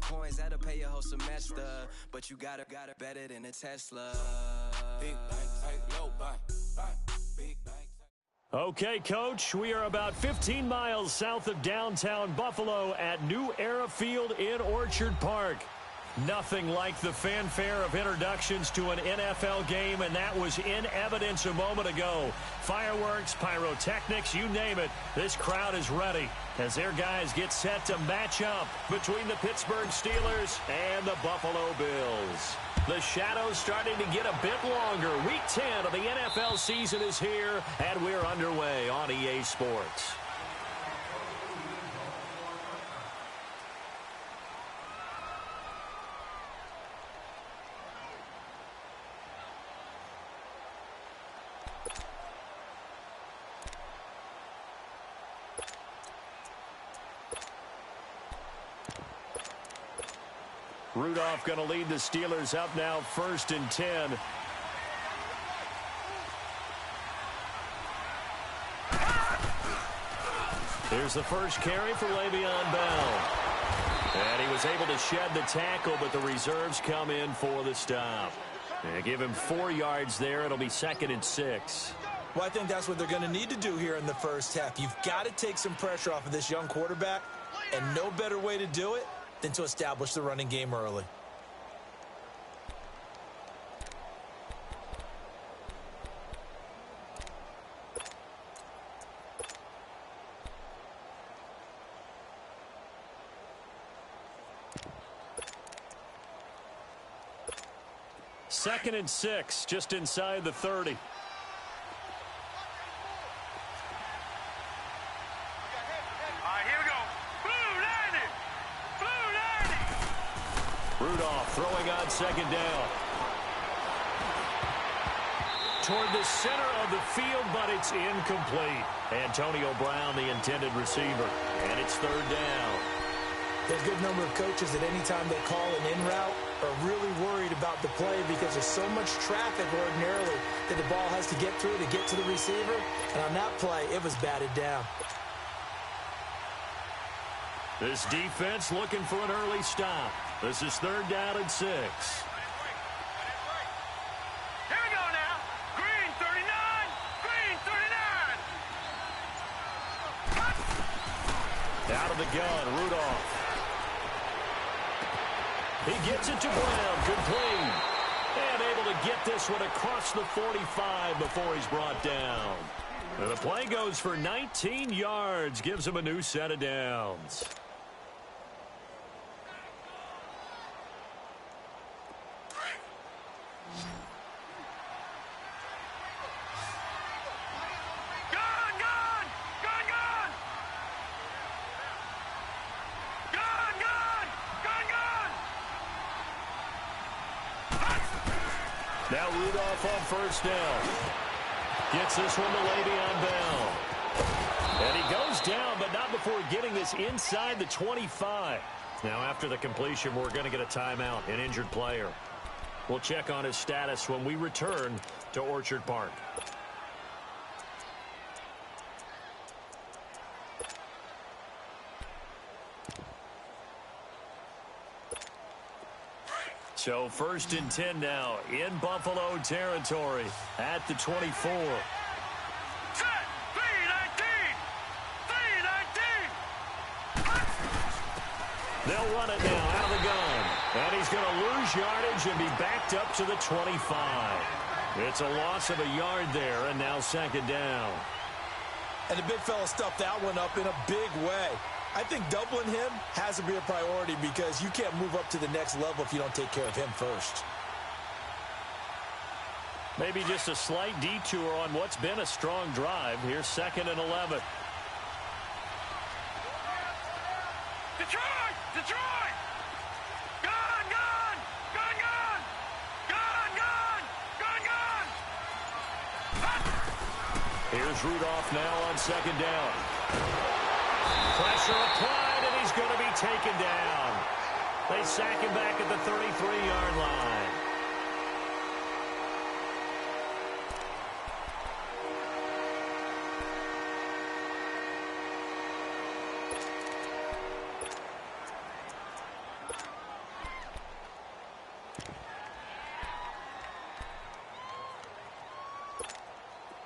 coins, that'll pay your whole semester. But you gotta bet it in a Tesla. Big bank, low bank, big bank. Okay, Coach, we are about 15 miles south of downtown Buffalo at New Era Field in Orchard Park. Nothing like the fanfare of introductions to an NFL game, and that was in evidence a moment ago. Fireworks, pyrotechnics, you name it. This crowd is ready as their guys get set to match up between the Pittsburgh Steelers and the Buffalo Bills. The shadow's starting to get a bit longer. Week 10 of the NFL season is here, and we're underway on EA Sports. Rudolph going to lead the Steelers up now, 1st and 10. Here's the first carry for Le'Veon Bell. And he was able to shed the tackle, but the reserves come in for the stop. And give him 4 yards there. It'll be 2nd and 6. Well, I think that's what they're going to need to do here in the first half. You've got to take some pressure off of this young quarterback, and no better way to do it than to establish the running game early. Second and 6, just inside the 30. Rudolph throwing on 2nd down. Toward the center of the field, but it's incomplete. Antonio Brown, the intended receiver. And it's 3rd down. There's a good number of coaches that anytime they call an in route are really worried about the play because there's so much traffic ordinarily that the ball has to get through to get to the receiver. And on that play, it was batted down. This defense looking for an early stop. This is 3rd down and 6. Here we go now. Green 39. Green 39. Out of the gun, Rudolph. He gets it to Brown, complete. And able to get this one across the 45 before he's brought down. And the play goes for 19 yards, gives him a new set of downs. Now Rudolph on 1st down. Gets this one to Le'Veon Bell. And he goes down, but not before getting this inside the 25. Now after the completion, we're going to get a timeout, an injured player. We'll check on his status when we return to Orchard Park. So 1st and 10 now in Buffalo territory at the 24. Set, 3-19. They'll run it now out of the gun. And he's going to lose yardage and be backed up to the 25. It's a loss of a yard there, and now 2nd down. And the big fella stuffed that one up in a big way. I think doubling him has to be a priority because you can't move up to the next level if you don't take care of him first. Maybe just a slight detour on what's been a strong drive. Here's 2nd and 11. Detroit! Detroit! Gun! Gun! Gun! Gun! Gun! Gun! Gun! Gun! Here's Rudolph now on 2nd down. Pressure applied, and he's going to be taken down. They sack him back at the 33-yard line.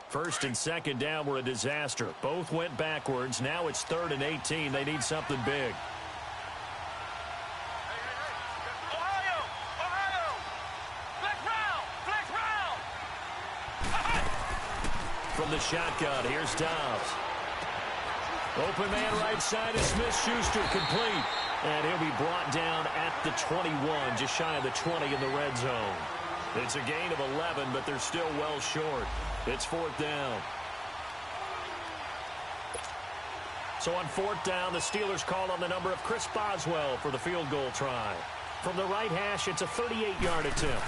First and second down were a disaster. Both went backwards. Now it's 3rd and 18. They need something big. From the shotgun, here's Dobbs. Open man right side is Smith-Schuster, complete. And he'll be brought down at the 21, just shy of the 20 in the red zone. It's a gain of 11, but they're still well short. It's 4th down. So on 4th down, the Steelers call on the number of Chris Boswell for the field goal try. From the right hash, it's a 38-yard attempt.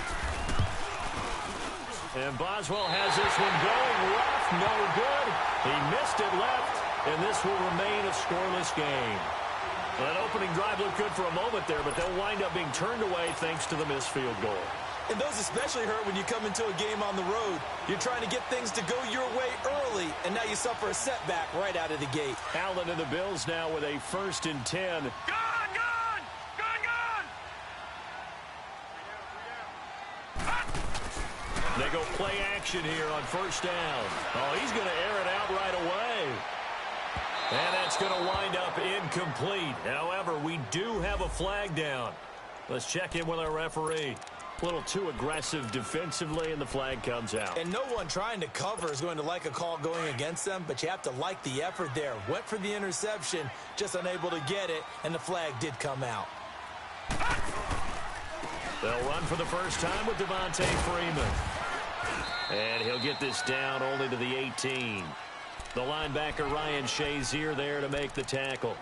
And Boswell has this one going left, no good. He missed it left, and this will remain a scoreless game. That opening drive looked good for a moment there, but they'll wind up being turned away thanks to the missed field goal. And those especially hurt when you come into a game on the road. You're trying to get things to go your way early, and now you suffer a setback right out of the gate. Allen and the Bills now with a 1st and 10. They go play action here on 1st down. Oh, he's going to air it out right away. And that's going to wind up incomplete. However, we do have a flag down. Let's check in with our referee. A little too aggressive defensively, and the flag comes out. And no one trying to cover is going to like a call going against them, but you have to like the effort there. Went for the interception, just unable to get it, and the flag did come out. They'll run for the first time with Devontae Freeman. And he'll get this down only to the 18. The linebacker Ryan Shazier there to make the tackle.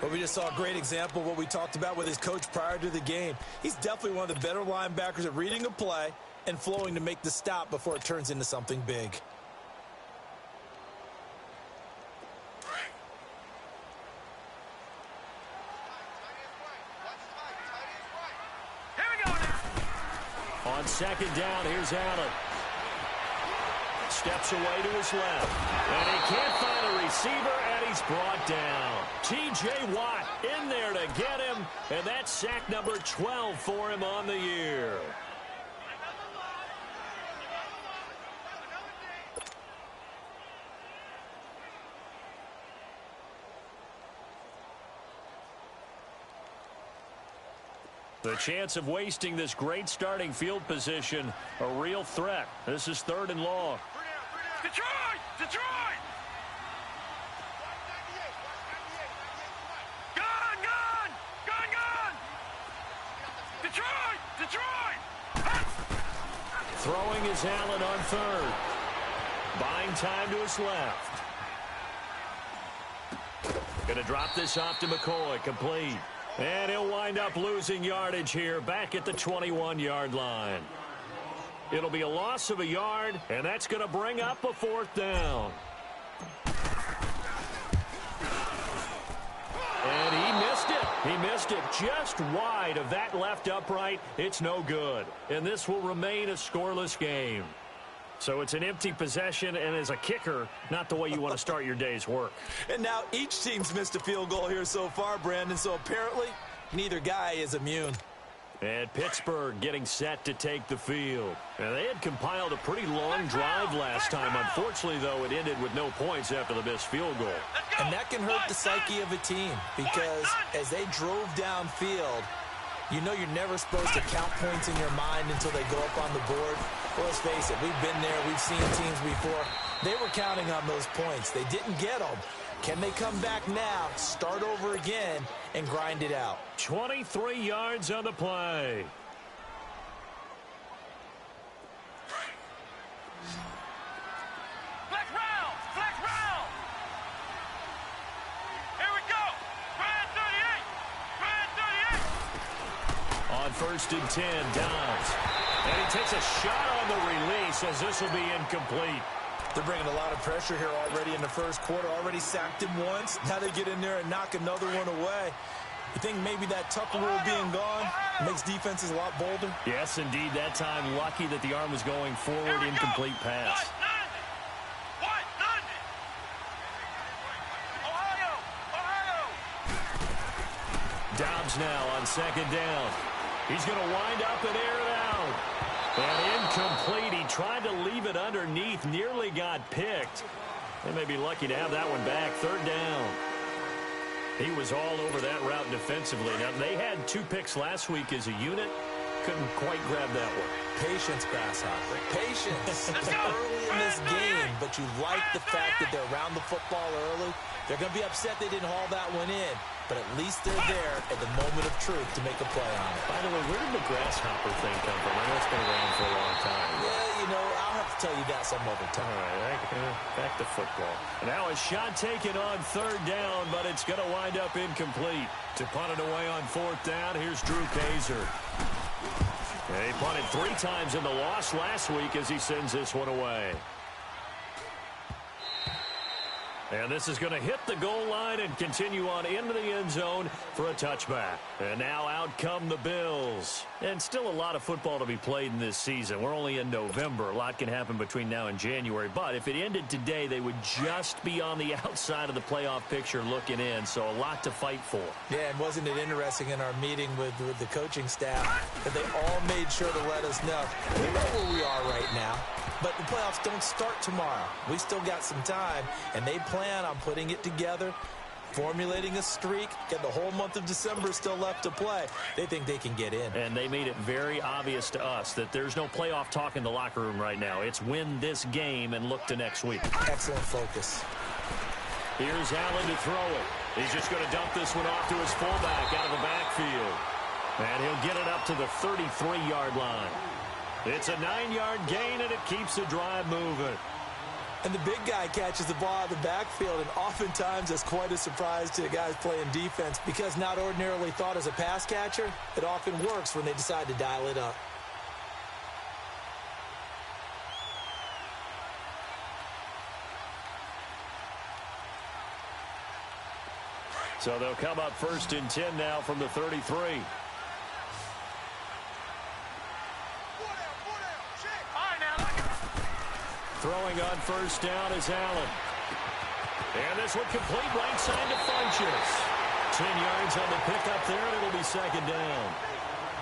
But we just saw a great example of what we talked about with his coach prior to the game. He's definitely one of the better linebackers at reading a play and flowing to make the stop before it turns into something big. Here we go now. On 2nd down, here's Allen. Steps away to his left. And he can't find a receiver, and he's brought down. T.J. Watt in there to get him, and that's sack number 12 for him on the year. The chance of wasting this great starting field position, a real threat. This is 3rd and long. Detroit! Detroit! Gun! Gun! Gun! Gun! Detroit! Detroit! Throwing is Allen on 3rd. Buying time to his left. Going to drop this off to McCoy, complete. And he'll wind up losing yardage here back at the 21-yard line. It'll be a loss of a yard, and that's going to bring up a 4th down. And he missed it. He missed it just wide of that left upright. It's no good. And this will remain a scoreless game. So it's an empty possession, and as a kicker, not the way you want to start your day's work. And now each team's missed a field goal here so far, Brandon, so apparently neither guy is immune. And Pittsburgh getting set to take the field. And they had compiled a pretty long drive last time. Unfortunately, though, it ended with no points after the missed field goal. And that can hurt the psyche of a team because as they drove downfield, you know you're never supposed to count points in your mind until they go up on the board. Well, let's face it, we've been there. We've seen teams before. They were counting on those points. They didn't get them. Can they come back now, start over again, and grind it out? 23 yards on the play. Flex round! Flex round! Here we go! Brand 38! Brand 38! On 1st and 10, Dobbs. And he takes a shot on the release as this will be incomplete. They're bringing a lot of pressure here already in the first quarter. Already sacked him once. Now they get in there and knock another one away. You think maybe that Tucker rule being gone makes defenses a lot bolder? Yes, indeed. That time, lucky that the arm was going forward, incomplete pass. Dobbs now on 2nd down. He's going to wind up and air it out. And incomplete. He tried to leave it underneath, nearly got picked. They may be lucky to have that one back. Third down. He was all over that route defensively. Now, they had 2 picks last week as a unit. Couldn't quite grab that one. Patience, Grasshopper. Patience. It's early in this game, but you like the fact that they're around the football early. They're going to be upset they didn't haul that one in, but at least they're there at the moment of truth to make a play on it. By the way, where did the grasshopper thing come from? I know it's been around for a long time. Yeah, you know, I'll have to tell you that some other time. All right, back to football. Now a shot taken on third down, but it's going to wind up incomplete. To punt it away on fourth down, here's Drew Kaiser. He punted 3 times in the loss last week as he sends this one away. And this is going to hit the goal line and continue on into the end zone for a touchback. And now out come the Bills. And still a lot of football to be played in this season. We're only in November. A lot can happen between now and January. But if it ended today, they would just be on the outside of the playoff picture looking in. So a lot to fight for. Yeah, and wasn't it interesting in our meeting with the coaching staff that they all made sure to let us know. We know where we are right now, but the playoffs don't start tomorrow. We still got some time, and they plan on putting it together, formulating a streak, and the whole month of December still left to play. They think they can get in. And they made it very obvious to us that there's no playoff talk in the locker room right now. It's win this game and look to next week. Excellent focus. Here's Allen to throw it. He's just going to dump this one off to his fullback out of the backfield. And he'll get it up to the 33-yard line. It's a 9-yard gain, and it keeps the drive moving. And the big guy catches the ball out of the backfield, and oftentimes that's quite a surprise to the guys playing defense because not ordinarily thought as a pass catcher, it often works when they decide to dial it up. So they'll come up 1st and 10 now from the 33. Throwing on first down is Allen. And this one complete right side to Funches. 10 yards on the pickup there, and it'll be second down.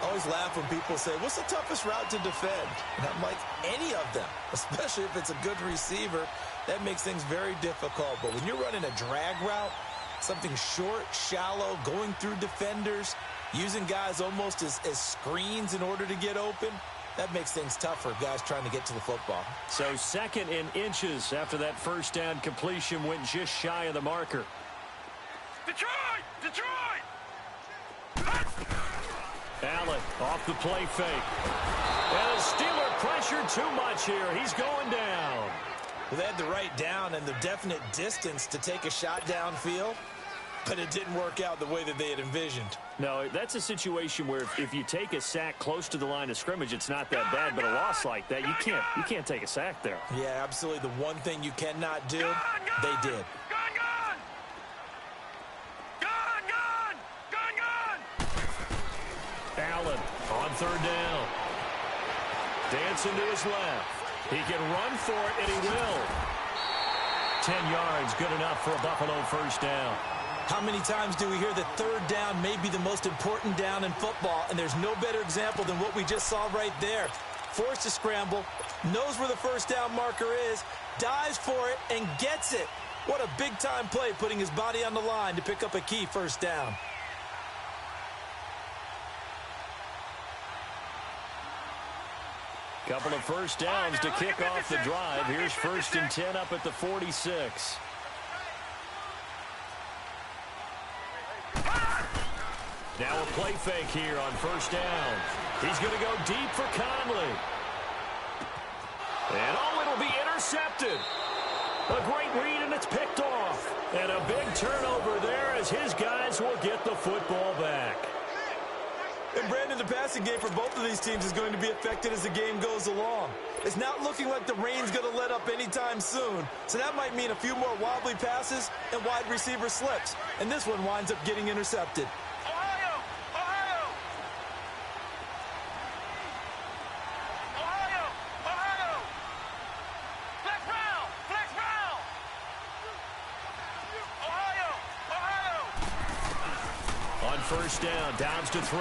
I always laugh when people say, what's the toughest route to defend? And I'm like, any of them, especially if it's a good receiver. That makes things very difficult. But when you're running a drag route, something short, shallow, going through defenders, using guys almost as screens in order to get open, that makes things tougher, guys trying to get to the football. So 2nd in inches after that first down completion went just shy of the marker. Detroit! Detroit! Allen off the play fake. And the Steeler pressure too much here. He's going down. Well, they had the right down and the definite distance to take a shot downfield, but it didn't work out the way that they had envisioned. No, that's a situation where if you take a sack close to the line of scrimmage, it's not that bad. But a loss like that, you can't take a sack there. Yeah, absolutely. The one thing you cannot do, they did. Allen on third down. Dancing to his left. He can run for it, and he will. 10 yards, good enough for a Buffalo first down. How many times do we hear that third down may be the most important down in football, and there's no better example than what we just saw right there. Forced to scramble, knows where the first down marker is, dives for it, and gets it. What a big-time play, putting his body on the line to pick up a key first down. Couple of first downs to kick off the drive. Here's 1st and 10 up at the 46. Now a play fake here on first down. He's going to go deep for Conley. And it'll be intercepted. A great read, and it's picked off. And a big turnover there as his guys will get the football back. And Brandon, the passing game for both of these teams is going to be affected as the game goes along. It's not looking like the rain's going to let up anytime soon. So that might mean a few more wobbly passes and wide receiver slips. And this one winds up getting intercepted. First down, Downs to throw.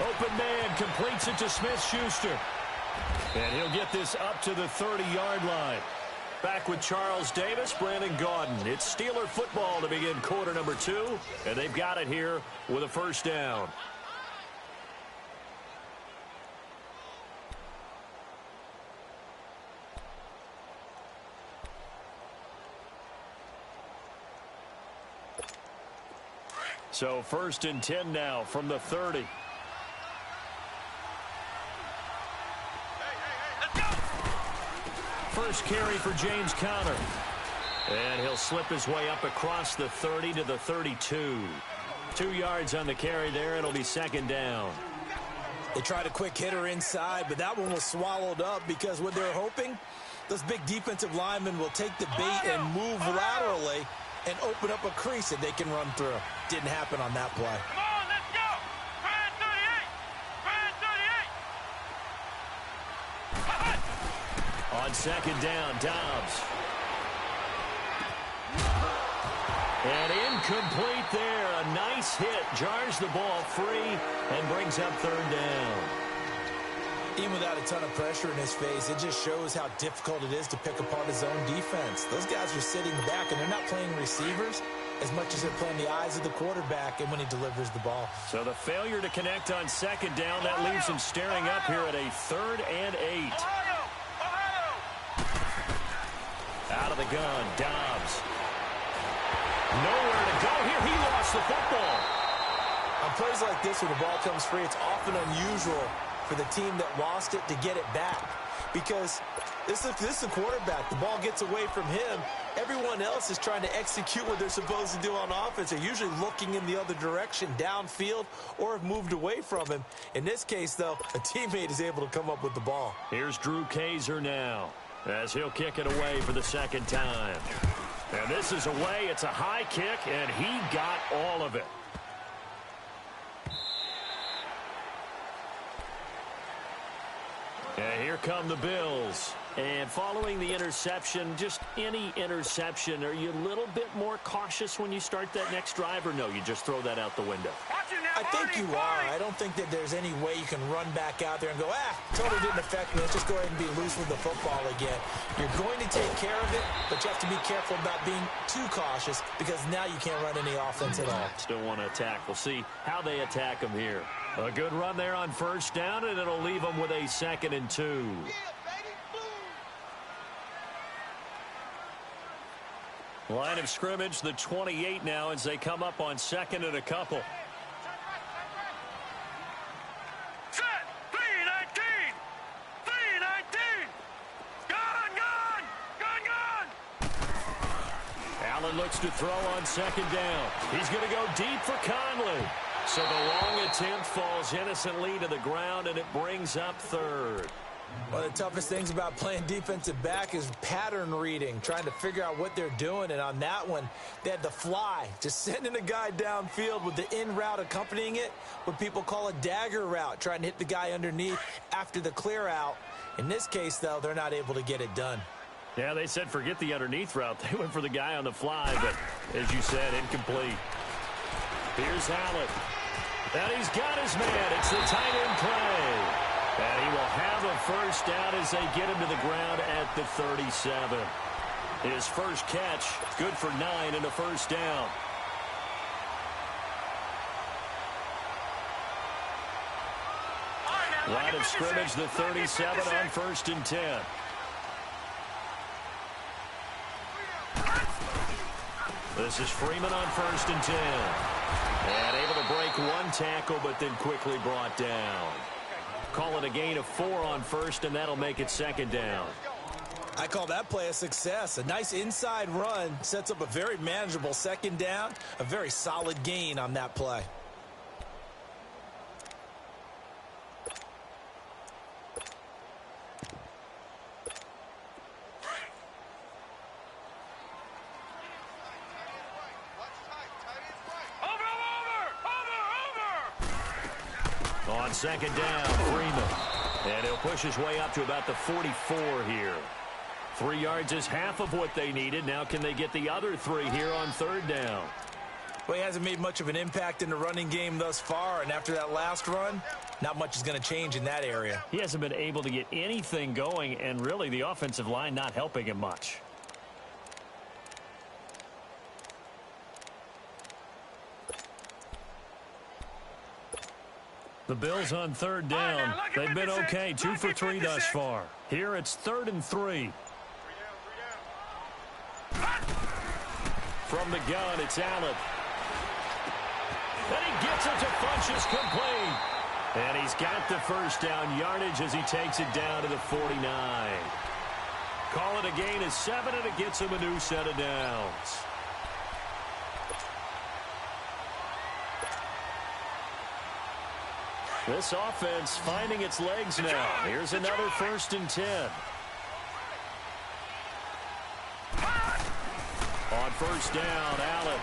Open man, completes it to Smith-Schuster. And he'll get this up to the 30-yard line. Back with Charles Davis, Brandon Gaudin. It's Steeler football to begin quarter number 2, and they've got it here with a first down. So 1st and 10 now from the 30. First carry for James Conner. And he'll slip his way up across the 30 to the 32. 2 yards on the carry there. It'll be 2nd down. They tried a quick hitter inside, but that one was swallowed up because what they're hoping, those big defensive linemen will take the bait and move laterally and open up a crease that they can run through. Didn't happen on that play. Come on, let's go. Brand 38. On 2nd down, Dobbs. And incomplete there. A nice hit. Jars the ball free and brings up 3rd down. Even without a ton of pressure in his face, it just shows how difficult it is to pick apart his own defense. Those guys are sitting back, and they're not playing receivers as much as they're playing the eyes of the quarterback and when he delivers the ball. So the failure to connect on 2nd down, that leaves him staring up here at a 3rd and 8. Out of the gun, Dobbs. Nowhere to go here. He lost the football. On plays like this, when the ball comes free, it's often unusual for the team that lost it to get it back. Because this is a quarterback. The ball gets away from him. Everyone else is trying to execute what they're supposed to do on offense. They're usually looking in the other direction, downfield, or have moved away from him. In this case, though, a teammate is able to come up with the ball. Here's Drew Kaiser now, as he'll kick it away for the 2nd time. And this is away. It's a high kick, and he got all of it. And here come the Bills. And following the interception, just any interception, are you a little bit more cautious when you start that next drive, or no, you just throw that out the window? I think you are. I don't think that there's any way you can run back out there and go, totally didn't affect me. Let's just go ahead and be loose with the football again. You're going to take care of it, but you have to be careful about being too cautious because now you can't run any offense at all. Still want to attack. We'll see how they attack him here. A good run there on 1st down, and it'll leave them with a 2nd and 2. Line of scrimmage, the 28 now as they come up on 2nd and a couple. Set. 3-19. 3-19. Gone. Allen looks to throw on 2nd down. He's going to go deep for Conley. So the long attempt falls innocently to the ground, and it brings up 3rd. One of the toughest things about playing defensive back is pattern reading, trying to figure out what they're doing. And on that one, they had the fly, just sending a guy downfield with the in route accompanying it, what people call a dagger route, trying to hit the guy underneath after the clear out. In this case, though, they're not able to get it done. Yeah, they said forget the underneath route. They went for the guy on the fly, but as you said, incomplete. Here's Allen. And he's got his man. It's the tight end play. And he will have a first down as they get him to the ground at the 37. His first catch, good for 9 and a first down. Line of scrimmage, the 37 on 1st and 10. This is Freeman on 1st and 10. And able to break one tackle, but then quickly brought down. Call it a gain of 4 on 1st, and that'll make it 2nd down. I call that play a success. A nice inside run sets up a very manageable 2nd down. A very solid gain on that play. On 2nd down, Freeman. And he'll push his way up to about the 44 here. 3 yards is half of what they needed. Now can they get the other 3 here on 3rd down? Well, he hasn't made much of an impact in the running game thus far, and after that last run, not much is going to change in that area. He hasn't been able to get anything going, and really the offensive line not helping him much. The Bills on third down. They've been okay, 2 for 3 thus far. Here it's 3rd and 3. From the gun, it's Allen. And he gets it to Funchess complete. And he's got the first down yardage as he takes it down to the 49. Call it a gain of 7, and it gets him a new set of downs. This offense finding its legs now. Here's another 1st and 10. On first down, Allen.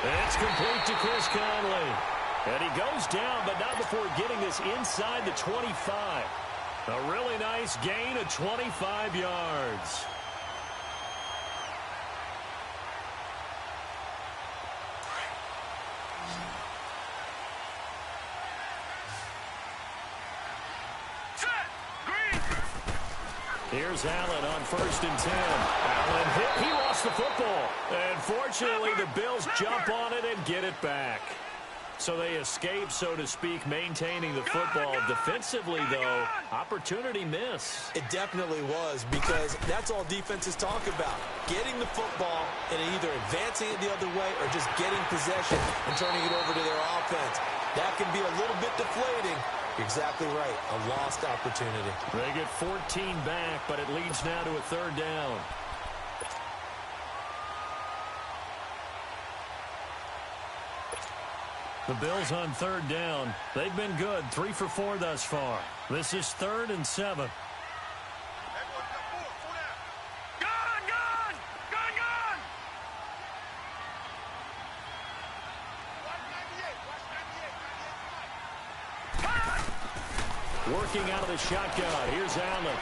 It's complete to Chris Conley. And he goes down, but not before getting this inside the 25. A really nice gain of 25 yards. Here's Allen on 1st and 10. Allen hit. He lost the football. And fortunately, the Bills jump on it and get it back. So they escape, so to speak, maintaining the football. Defensively, though, opportunity miss. It definitely was, because that's all defenses talk about. Getting the football and either advancing it the other way or just getting possession and turning it over to their offense. That can be a little bit deflating. You're exactly right. A lost opportunity. They get 14 back, but it leads now to a 3rd down. The Bills on 3rd down. They've been good. 3 for 4 thus far. This is 3rd and 7. Working out of the shotgun. Here's Allen.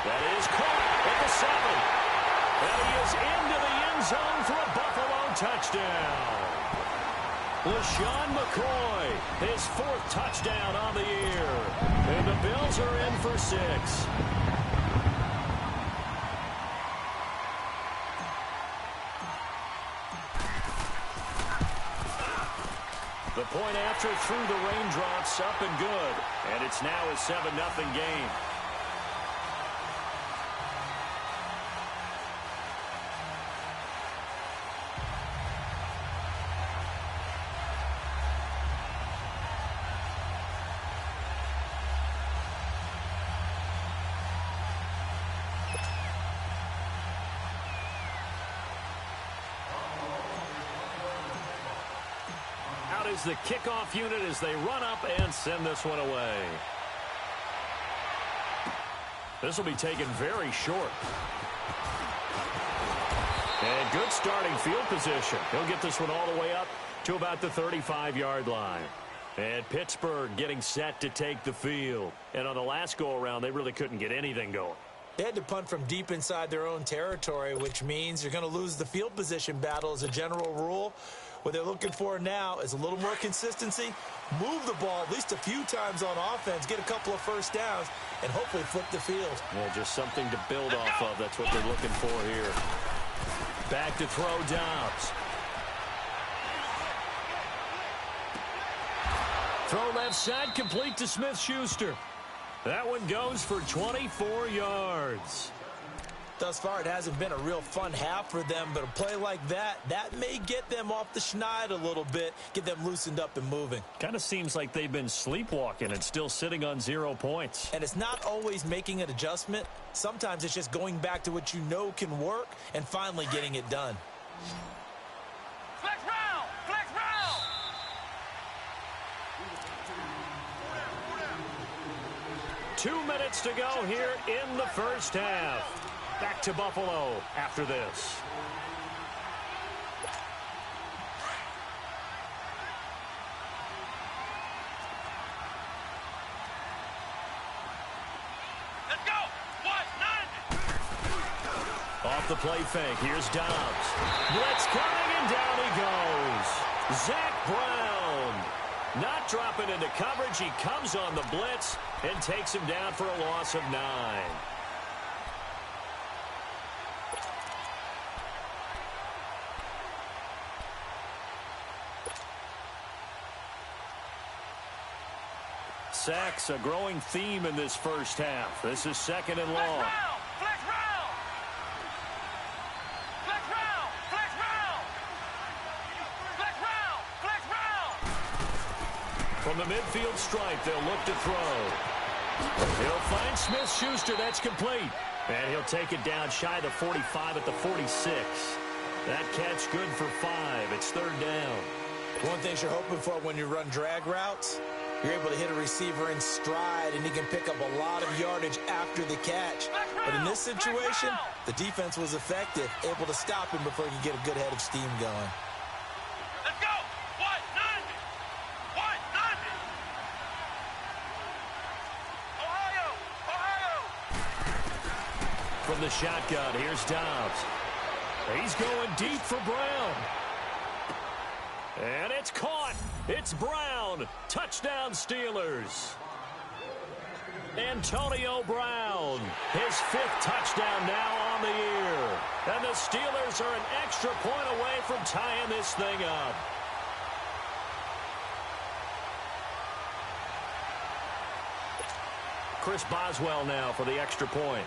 That is caught at the 7. And he is into the end zone for a Buffalo touchdown. LaShawn McCoy, his 4th touchdown on the year. And the Bills are in for 6. The point after through the raindrops, up and good. And it's now a 7-0 game. Is the kickoff unit as they run up and send this one away. This will be taken very short. And good starting field position. He'll get this one all the way up to about the 35-yard line. And Pittsburgh getting set to take the field. And on the last go-around, they really couldn't get anything going. They had to punt from deep inside their own territory, which means you're going to lose the field position battle as a general rule. What they're looking for now is a little more consistency, move the ball at least a few times on offense, get a couple of first downs, and hopefully flip the field. Yeah, just something to build off of. That's what they're looking for here. Back to throw Dobbs. Throw left side, complete to Smith-Schuster. That one goes for 24 yards. Thus far, it hasn't been a real fun half for them, but a play like that may get them off the schneid a little bit, get them loosened up and moving. Kind of seems like they've been sleepwalking and still sitting on 0 points. And it's not always making an adjustment. Sometimes it's just going back to what you know can work and finally getting it done. Flex round! Flex round! 2 minutes to go here in the first half. Back to Buffalo after this. Let's go! What? 90! Off the play fake, here's Dobbs. Blitz coming, and down he goes. Zach Brown. Not dropping into coverage. He comes on the blitz and takes him down for a loss of 9. Sacks, a growing theme in this first half. This is 2nd and long. Flex round! Flex round! Flex round! Flex round! Flex round! From the midfield stripe, they'll look to throw. He'll find Smith-Schuster. That's complete. And he'll take it down shy of the 45 at the 46. That catch good for 5. It's 3rd down. One thing you're hoping for when you run drag routes, you're able to hit a receiver in stride, and he can pick up a lot of yardage after the catch. But in this situation, the defense was effective, able to stop him before he could get a good head of steam going. Let's go! 190! 190! Ohio! Ohio! From the shotgun, here's Dobbs. He's going deep for Brown. And it's caught. It's Brown. Touchdown, Steelers. Antonio Brown, his 5th touchdown now on the year. And the Steelers are an extra point away from tying this thing up. Chris Boswell now for the extra point.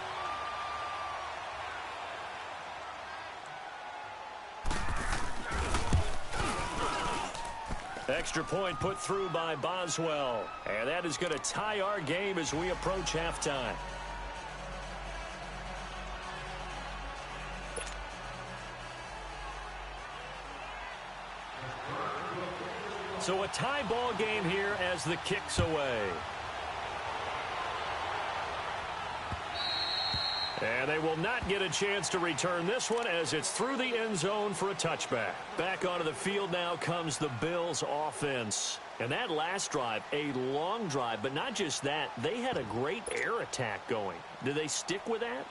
Extra point put through by Boswell. And that is going to tie our game as we approach halftime. So a tie ball game here as the kick's away. And they will not get a chance to return this one as it's through the end zone for a touchback. Back onto the field now comes the Bills offense. And that last drive, a long drive, but not just that, they had a great air attack going. Do they stick with that?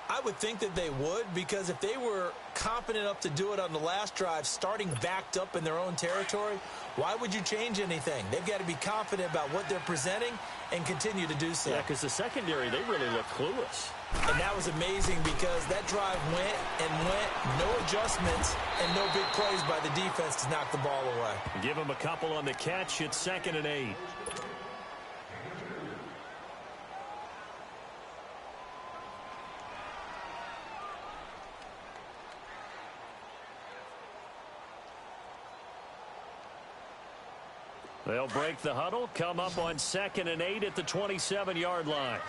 I would think that they would, because if they were confident enough to do it on the last drive, starting backed up in their own territory, why would you change anything? They've got to be confident about what they're presenting and continue to do so. Yeah, because the secondary, they really look clueless. And that was amazing because that drive went and went, no adjustments, and no big plays by the defense to knock the ball away. Give them a couple on the catch. It's 2nd and 8. They'll break the huddle, come up on 2nd and 8 at the 27-yard line.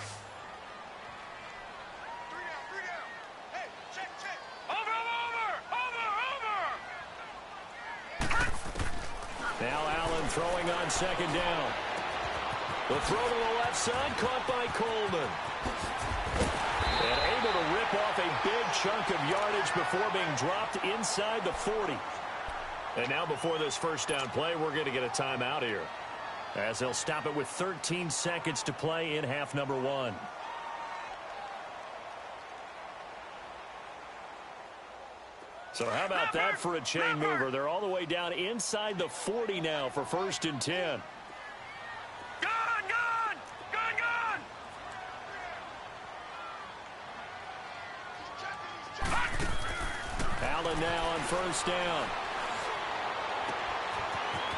Now Allen throwing on 2nd down. The throw to the left side, caught by Coleman. And able to rip off a big chunk of yardage before being dropped inside the 40. And now before this first down play, we're going to get a timeout here, as they'll stop it with 13 seconds to play in half number 1. So how about that for a chain mover? They're all the way down inside the 40 now for 1st and 10. Allen now on 1st down.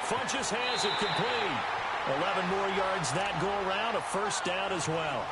Funches has it complete. 11 more yards that go around, a 1st down as well.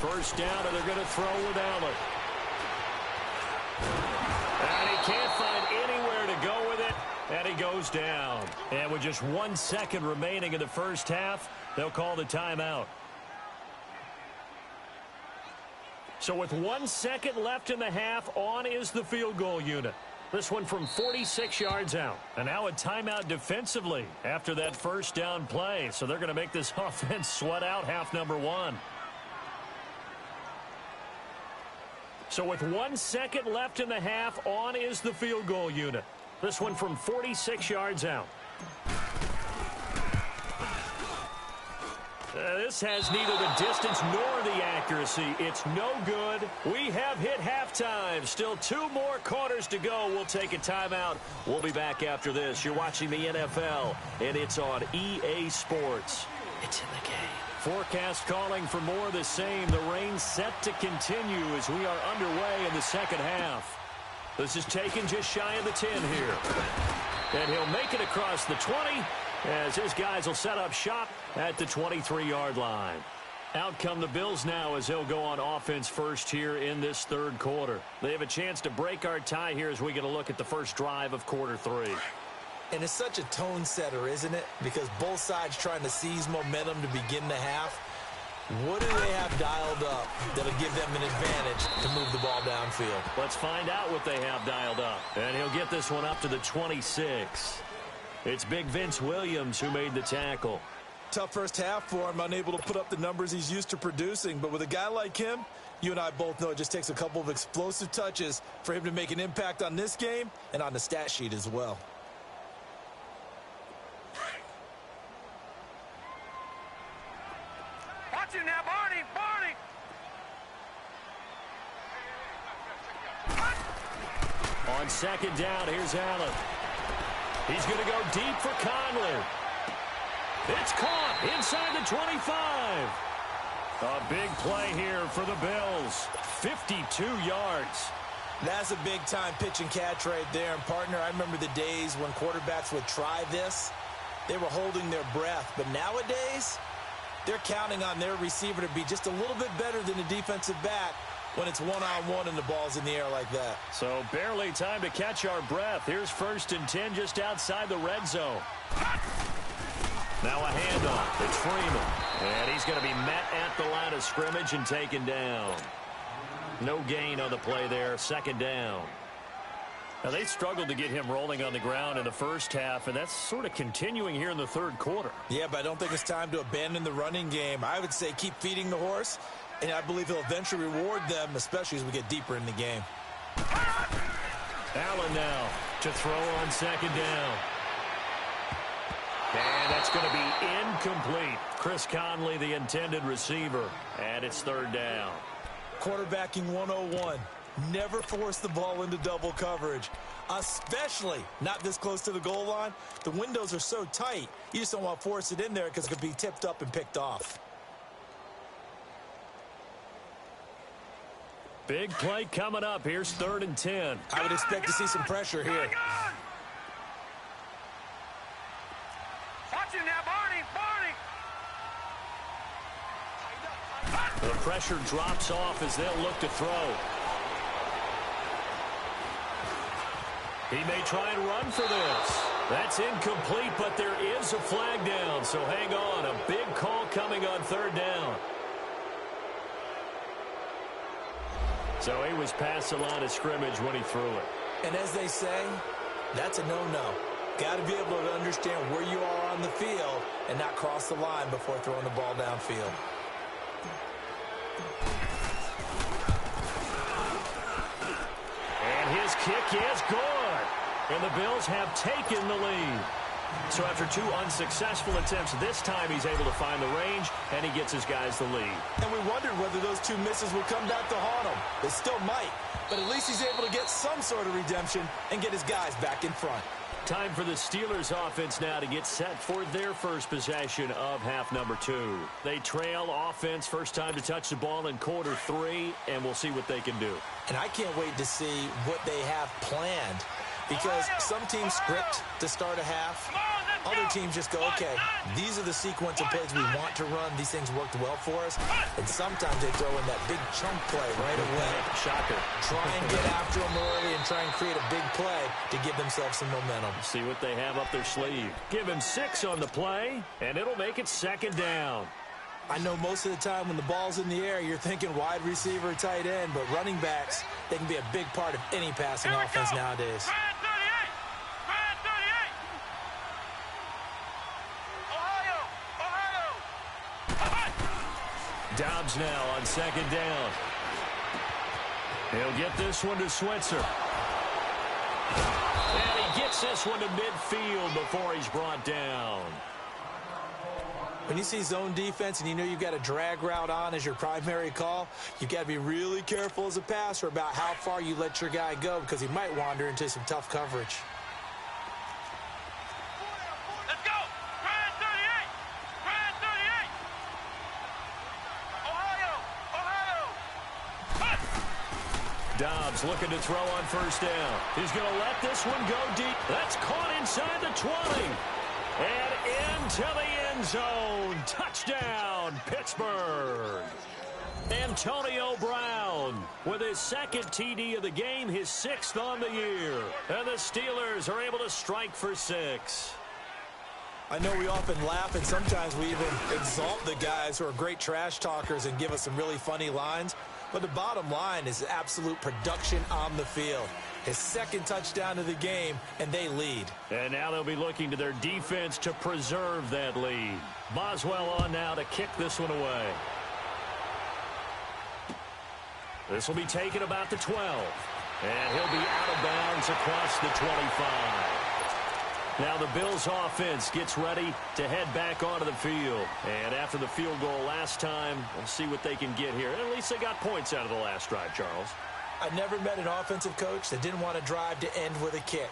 First down, and they're going to throw with Allen. And he can't find anywhere to go with it, and he goes down. And with just 1 second remaining in the first half, they'll call the timeout. So with 1 second left in the half, on is the field goal unit. This one from 46 yards out. And now a timeout defensively after that first down play. So they're going to make this offense sweat out half number one. So with 1 second left in the half, on is the field goal unit. This one from 46 yards out. This has neither the distance nor the accuracy. It's no good. We have hit halftime. Still 2 more quarters to go. We'll take a timeout. We'll be back after this. You're watching the NFL, and it's on EA Sports. It's in the game. Forecast calling for more of the same. The rain set to continue as we are underway in the second half. This is taken just shy of the 10 here. And he'll make it across the 20 as his guys will set up shop at the 23-yard line. Out come the Bills now as they'll go on offense first here in this third quarter. They have a chance to break our tie here as we get a look at the first drive of quarter 3. And it's such a tone setter, isn't it? Because both sides trying to seize momentum to begin the half. What do they have dialed up that'll give them an advantage to move the ball downfield? Let's find out what they have dialed up. And he'll get this one up to the 26. It's Big Vince Williams who made the tackle. Tough first half for him, unable to put up the numbers he's used to producing. But with a guy like him, you and I both know it just takes a couple of explosive touches for him to make an impact on this game and on the stat sheet as well. Watch it now, Barney! Barney! On second down, here's Allen. He's going to go deep for Conley. It's caught inside the 25. A big play here for the Bills. 52 yards. That's a big-time pitch and catch right there. And, partner, I remember the days when quarterbacks would try this. They were holding their breath. But nowadays, they're counting on their receiver to be just a little bit better than the defensive back when it's one-on-one and the ball's in the air like that. So barely time to catch our breath. Here's 1st and 10 just outside the red zone. Now a handoff. It's Freeman. And he's going to be met at the line of scrimmage and taken down. No gain on the play there. 2nd down. Now they struggled to get him rolling on the ground in the first half, and that's sort of continuing here in the third quarter. Yeah, but I don't think it's time to abandon the running game. I would say keep feeding the horse, and I believe he'll eventually reward them, especially as we get deeper in the game. Allen now to throw on 2nd down. And that's going to be incomplete. Chris Conley, the intended receiver, and it's 3rd down. Quarterbacking 101. Never force the ball into double coverage, especially not this close to the goal line. The windows are so tight, you just don't want to force it in there because it could be tipped up and picked off. Big play coming up. Here's 3rd and 10. I would expect to see some pressure here. Watch it now, Barney! The pressure drops off as they'll look to throw. He may try and run for this. That's incomplete, but there is a flag down, so hang on. A big call coming on 3rd down. So he was past the line of scrimmage when he threw it. And as they say, that's a no-no. Got to be able to understand where you are on the field and not cross the line before throwing the ball downfield. And his kick is good. And the Bills have taken the lead. So after 2 unsuccessful attempts, this time he's able to find the range, and he gets his guys the lead. And we wondered whether those 2 misses would come back to haunt him. They still might, but at least he's able to get some sort of redemption and get his guys back in front. Time for the Steelers offense now to get set for their first possession of half number 2. They trail offense, first time to touch the ball in quarter 3, and we'll see what they can do. And I can't wait to see what they have planned, because some teams script to start a half. Other teams just go, okay, these are the sequence of plays we want to run. These things worked well for us. And sometimes they throw in that big chunk play right away. Shocker. Try and get after them early and try and create a big play to give themselves some momentum. See what they have up their sleeve. Give him 6 on the play, and it'll make it 2nd down. I know most of the time when the ball's in the air, you're thinking wide receiver, tight end, but running backs, they can be a big part of any passing offense nowadays. Brand 38! Brand 38! Ohio! Dobbs now on second down. He'll get this one to Switzer. And he gets this one to midfield before he's brought down. When you see zone defense and you know you've got a drag route on as your primary call, you've got to be really careful as a passer about how far you let your guy go because he might wander into some tough coverage. Let's go! Brand 38! Brand 38! Ohio! Dobbs looking to throw on first down. He's going to let this one go deep. That's caught inside the 20. And into the end zone. Touchdown, Pittsburgh. Antonio Brown with his second TD of the game, his 6th on the year. And the Steelers are able to strike for 6. I know we often laugh, and sometimes we even exalt the guys who are great trash talkers and give us some really funny lines. But the bottom line is absolute production on the field. His 2nd touchdown of the game, and they lead. And now they'll be looking to their defense to preserve that lead. Boswell on now to kick this one away. This will be taken about the 12. And he'll be out of bounds across the 25. Now the Bills offense gets ready to head back onto the field. And after the field goal last time, we'll see what they can get here. At least they got points out of the last drive, Charles. I never met an offensive coach that didn't want to drive to end with a kick.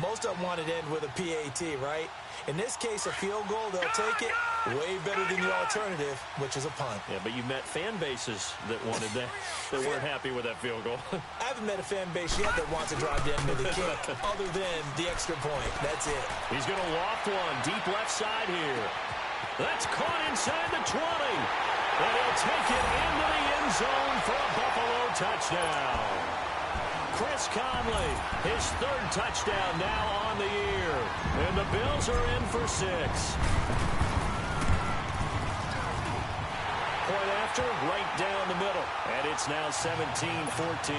Most of them wanted to end with a PAT, right? In this case, a field goal, they'll take it way better than the alternative, which is a punt. Yeah, but you met fan bases that wanted that, that weren't happy with that field goal. I haven't met a fan base yet that wants to drive to end with a kick, other than the extra point. That's it. He's going to loft one deep left side here. That's caught inside the 20. And he'll take it into the end zone for a Buffalo touchdown. Chris Conley, his 3rd touchdown now on the year. And the Bills are in for 6. Point after, right down the middle. And it's now 17-14.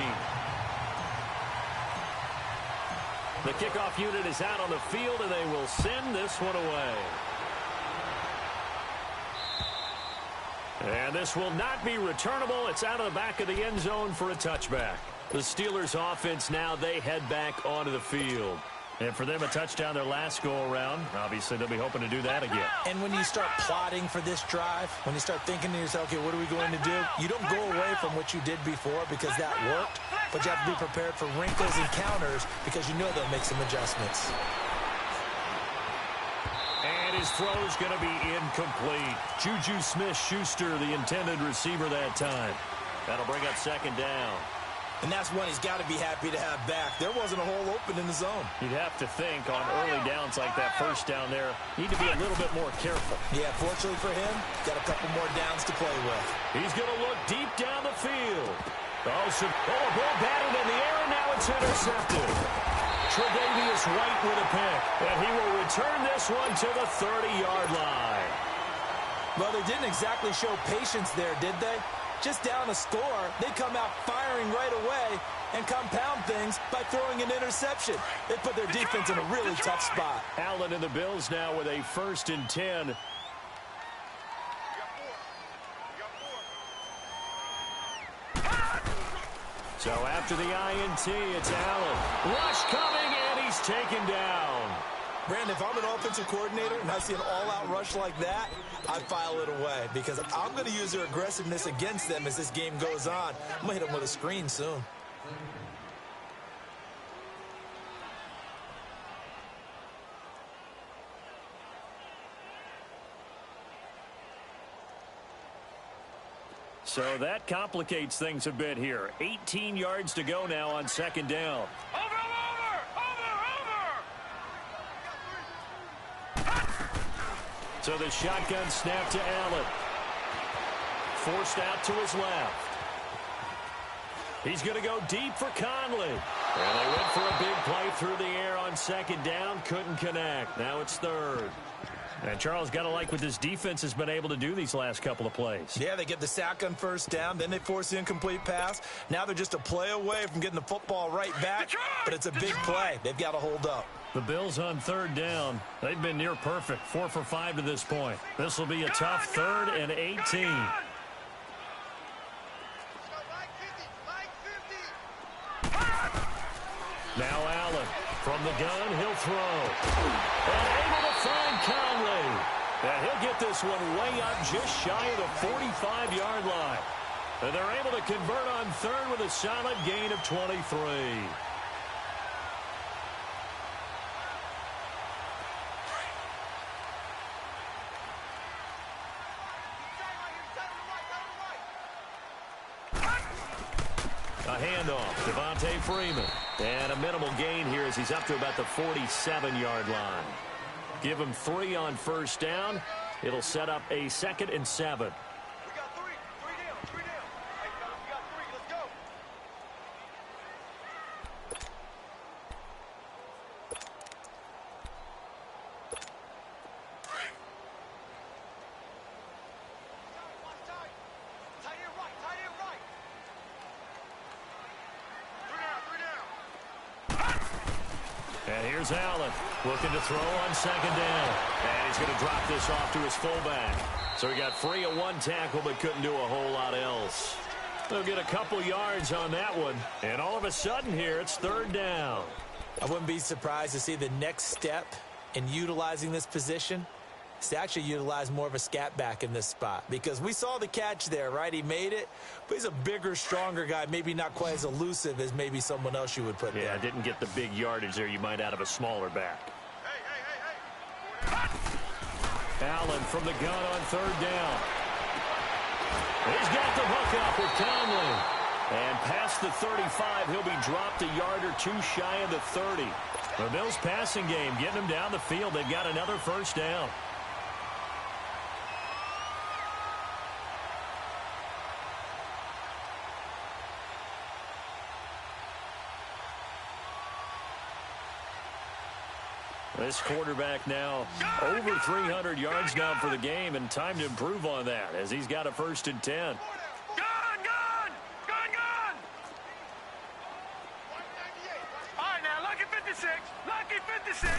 The kickoff unit is out on the field, and they will send this one away. And this will not be returnable. It's out of the back of the end zone for a touchback. The Steelers offense now, they head back onto the field. And for them, a touchdown their last go-around. Obviously, they'll be hoping to do that again. And when you start plotting for this drive, when you start thinking to yourself, okay, what are we going to do? You don't go away from what you did before because that worked, but you have to be prepared for wrinkles and counters because you know they'll make some adjustments. And his throw's going to be incomplete. Juju Smith-Schuster, the intended receiver that time. That'll bring up second down. And that's one he's got to be happy to have back. There wasn't a hole open in the zone. You'd have to think on early downs like that first down there, need to be a little bit more careful. Yeah, fortunately for him, got a couple more downs to play with. He's going to look deep down the field. Oh, ball batted in the air, and now it's intercepted. Tre'Davious White with a pick, and he will return this one to the 30-yard line. Well, they didn't exactly show patience there, did they? Just down a score, they come out firing right away and compound things by throwing an interception. They put their defense in a really tough spot. Allen and the Bills now with a 1st and 10. So after the INT, it's Allen. Rush coming, and he's taken down. Brandon, if I'm an offensive coordinator and I see an all-out rush like that, I file it away because I'm going to use their aggressiveness against them as this game goes on. I'm going to hit them with a screen soon. So that complicates things a bit here. 18 yards to go now on second down. Over! So the shotgun snap to Allen. Forced out to his left. He's going to go deep for Conley. And they went for a big play through the air on second down. Couldn't connect. Now it's 3rd. And Charles, got to like what this defense has been able to do these last couple of plays. Yeah, they get the sack on first down, then they force the incomplete pass. Now they're just a play away from getting the football right back, but it's a big play. They've got to hold up. The Bills on third down. They've been near perfect, 4 for 5 to this point. This will be a tough 3rd and 18. Now Allen from the gun, he'll throw. And able to find Conley. And he'll get this one way up just shy of the 45-yard line. And they're able to convert on third with a solid gain of 23. A handoff, Devontae Freeman. And a minimal gain here as he's up to about the 47-yard line. Give him 3 on first down. It'll set up a 2nd and 7. We got 3. 3 down. 3 down. Hey, fellas, we got 3. Let's go. Tight end right. Tight end right. 3 down. 3 down. And here's Allen looking to throw on 2nd down. And he's going to drop this off to his fullback. So he got free of 1 tackle but couldn't do a whole lot else. They'll get a couple yards on that one. And all of a sudden here, it's 3rd down. I wouldn't be surprised to see the next step in utilizing this position is to actually utilize more of a scat back in this spot. Because we saw the catch there, right? He made it, but he's a bigger, stronger guy, maybe not quite as elusive as maybe someone else you would put there. Yeah, didn't get the big yardage there you might out of a smaller back. Allen from the gun on 3rd down. He's got the hook up with Conley. And past the 35, he'll be dropped a yard or 2 shy of the 30. The Bills passing game getting them down the field. They've got another first down. This quarterback now over 300 yards now for the game, and time to improve on that as he's got a 1st and 10. Gun! All right, now, lucky 56. Lucky 56.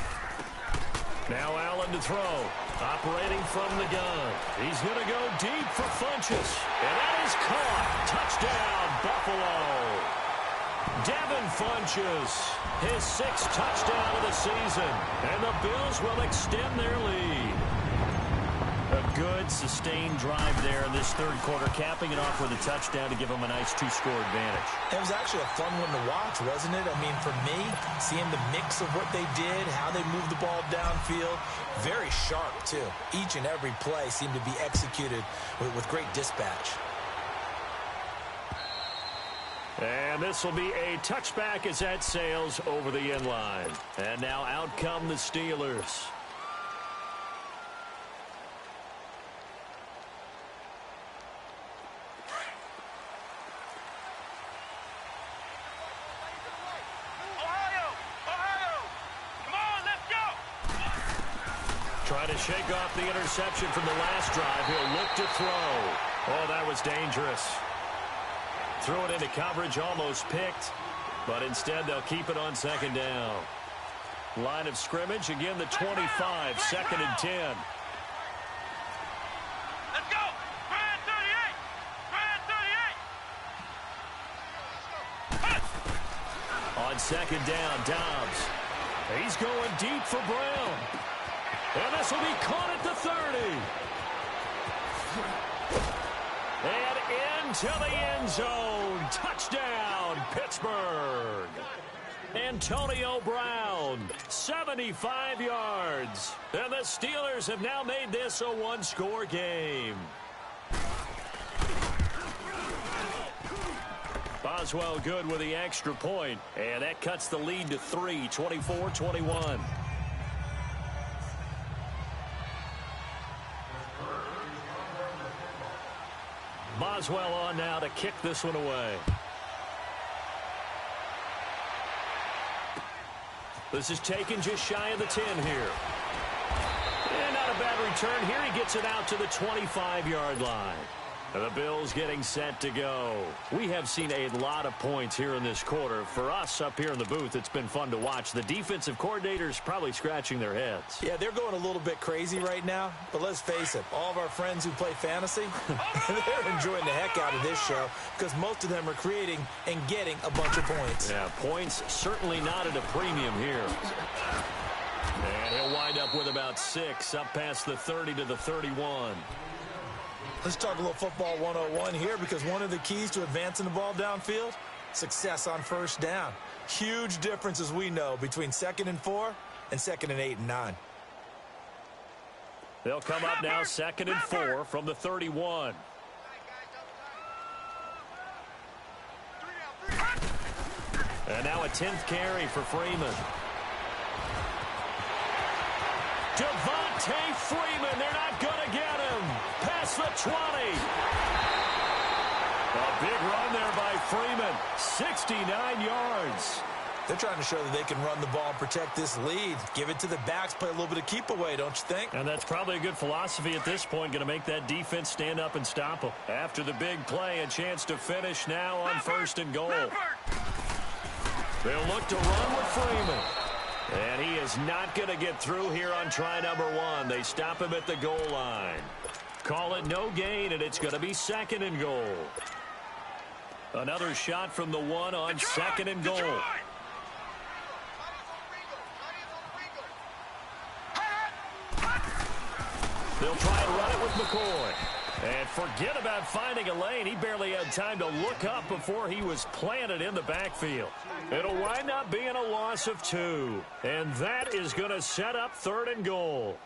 Now Allen to throw. Operating from the gun. He's going to go deep for Funchess. And that is caught. Touchdown, Buffalo. Devin Funchess, his 6th touchdown of the season. And the Bills will extend their lead. A good, sustained drive there in this 3rd quarter, capping it off with a touchdown to give them a nice 2-score advantage. It was actually a fun one to watch, wasn't it? I mean, for me, seeing the mix of what they did, how they moved the ball downfield, very sharp, too. Each and every play seemed to be executed with great dispatch. And this will be a touchback as that sails over the end line. And now out come the Steelers. Trying to shake off the interception from the last drive. He'll look to throw. Oh, that was dangerous. Threw it into coverage, almost picked. But instead, they'll keep it on 2nd down. Line of scrimmage, again, the 25, 2nd and 10. Let's go! Brand 38! Brand 38! On 2nd down, Dobbs. He's going deep for Brown. And this will be caught at the 30. And into the end zone. Touchdown, Pittsburgh. Antonio Brown, 75 yards. And the Steelers have now made this a 1-score game. Boswell good with the extra point. And that cuts the lead to 3, 24-21. Boswell on now to kick this one away. This is taken just shy of the 10 here. And not a bad return here. He gets it out to the 25-yard line. The Bills getting set to go. We have seen a lot of points here in this quarter. For us up here in the booth, it's been fun to watch. The defensive coordinators probably scratching their heads. Yeah, they're going a little bit crazy right now. But let's face it, all of our friends who play fantasy, they're enjoying the heck out of this show because most of them are creating and getting a bunch of points. Yeah, points certainly not at a premium here. And he'll wind up with about 6 up past the 30 to the 31. Let's talk a little football 101 here because one of the keys to advancing the ball downfield, success on first down. Huge difference, as we know, between 2nd and 4 and 2nd and 8 and 9. They'll come up now 2nd and 4 from the 31. And now a 10th carry for Freeman. Devontae Freeman, they're not going to get him. Past the 20. A big run there by Freeman. 69 yards. They're trying to show that they can run the ball and protect this lead. Give it to the backs, play a little bit of keep away, don't you think? And that's probably a good philosophy at this point, going to make that defense stand up and stop them. After the big play, a chance to finish now on 1st and goal. They'll look to run with Freeman. And he is not going to get through here on try number 1. They stop him at the goal line. Call it no gain, and it's going to be 2nd and goal. Another shot from the 1 on 2nd and goal. They'll try and run it with McCoy. And forget about finding a lane. He barely had time to look up before he was planted in the backfield. It'll wind up being a loss of 2. And that is going to set up 3rd and goal.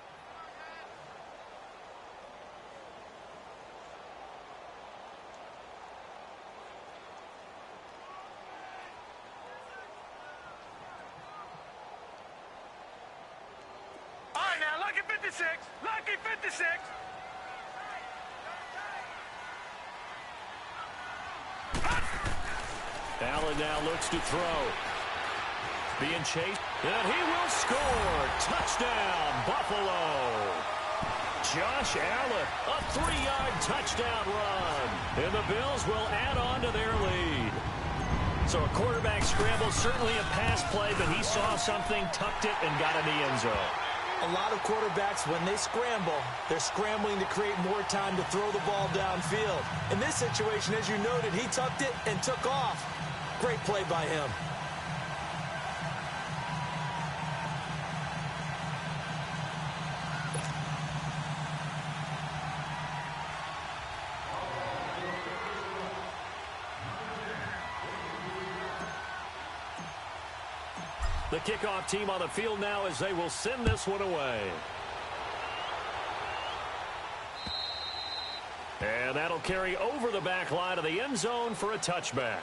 All right, now, lucky 56. Lucky 56. Allen now looks to throw. Being chased, and he will score. Touchdown, Buffalo. Josh Allen, a 3-yard touchdown run. And the Bills will add on to their lead. So a quarterback scramble, certainly a pass play, but he saw something, tucked it, and got in the end zone. A lot of quarterbacks, when they scramble, they're scrambling to create more time to throw the ball downfield. In this situation, as you noted, he tucked it and took off. Great play by him. The kickoff team on the field now as they will send this one away. And that'll carry over the back line of the end zone for a touchback.